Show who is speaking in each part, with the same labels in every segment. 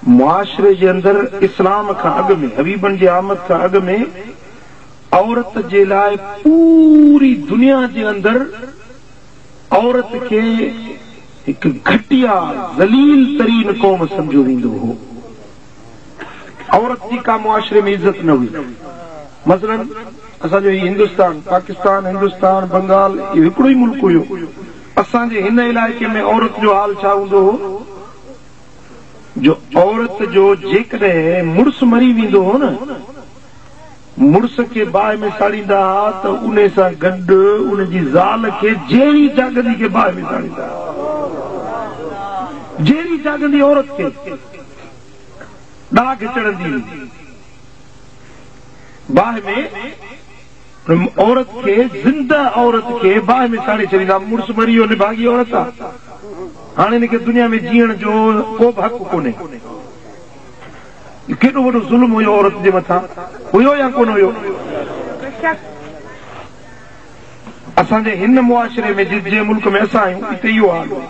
Speaker 1: मुआशरे जे अंदर इस्लाम खां अॻु में, हबीबन जी आमद खां अॻु में औरत जे लाइ पूरी दुनिया जे अंदर औरत खे हिकु घटिया ज़लील तरीन क़ौम सम्झो वेंदो हो। औरत जी का मुआशरे में इज्जत न हुई। मसलन असांजो हिंदुस्तान, पाकिस्तान, हिंदुस्तान, बंगाल, इहो हिकिड़ो ई मुल्क हुयो। असांजे हिन इलाइक़े में औरत जो हाल छा हूंदो हो, जो औरत जो जेकॾहिं मुड़ुस मरी वेंदो हो न, मुड़ुस खे बाहि में साड़ींदा हुआ त उन सां गॾु उनजी ज़ाल खे जहिड़ी जागंदी खे बाहि में साड़ींदा, जहिड़ी जागंदी औरत खे ॾाग चढ़ंदी बाहि में, औरत खे, ज़िंदा औरत खे बाहि में साड़े छॾींदा। मुड़ुस मरी वियो, निभागी औरत आहे, हाणे हिनखे दुनिया में जीअण जो को बि हक़ कोन्हे। केॾो वॾो ज़ुल्म हुयो औरत जे मथां, हुयो या कोन हुयो? असांजे हिन मुआशरे में, जंहिं मुल्क में असां आहियूं, हिते इहो हाल हो।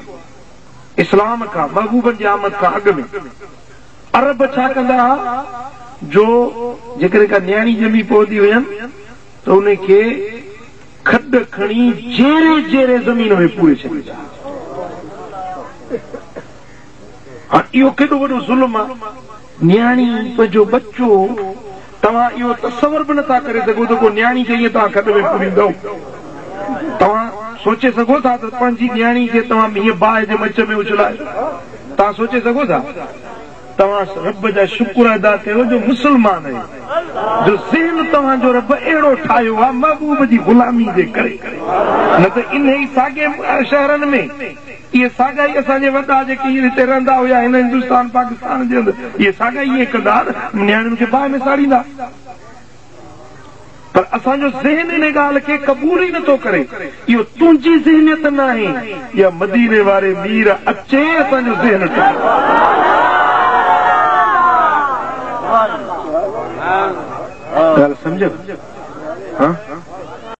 Speaker 1: इस्लाम खां, महबूबनि जी आमद खां अॻु में अरब छा कंदा हुआ, जो जेकॾहिं का न्याणी ॼमी पवंदी हुयनि त उनखे खॾ खणी जहिड़े जहिड़े ज़मीन में पूरे छॾींदा। हाणे इहो केॾो वॾो ज़ुल्म आहे। न्याणी पंहिंजो बच्चो, तव्हां इहो तसवर बि नथा करे सघो त को न्याणी खे ईअं तव्हां खॾ में पूरींदव। तव्हां सोचे सघो था त पंहिंजी न्याणी खे तव्हां हीअं बाहि जे मच में उछलाए, तव्हां सोचे सघो था? तव्हां रब जा शुक्र अदा कयो जो मुस्लमान आहे, जो ज़हन तव्हांजो रब अहिड़ो ठाहियो आहे महबूब जी गुलामी जे करे। न त इन ई साॻे शहरनि में इहे साॻा ई असांजे वॾा जेके हिते रहंदा हुया हिन हिंदुस्तान पाकिस्तान जे अंदरि, इहे साॻा ई कंदा, न्याणियुनि खे बाहि में साड़ींदा। पर असांजो ज़हन इन ॻाल्हि खे क़बूल ई नथो करे। इहो तुंहिंजी ज़हनियत न आहे, या मदीने वारे मीर अचे असांजो ज़हन ॻाल्हि सम्झो? हाँ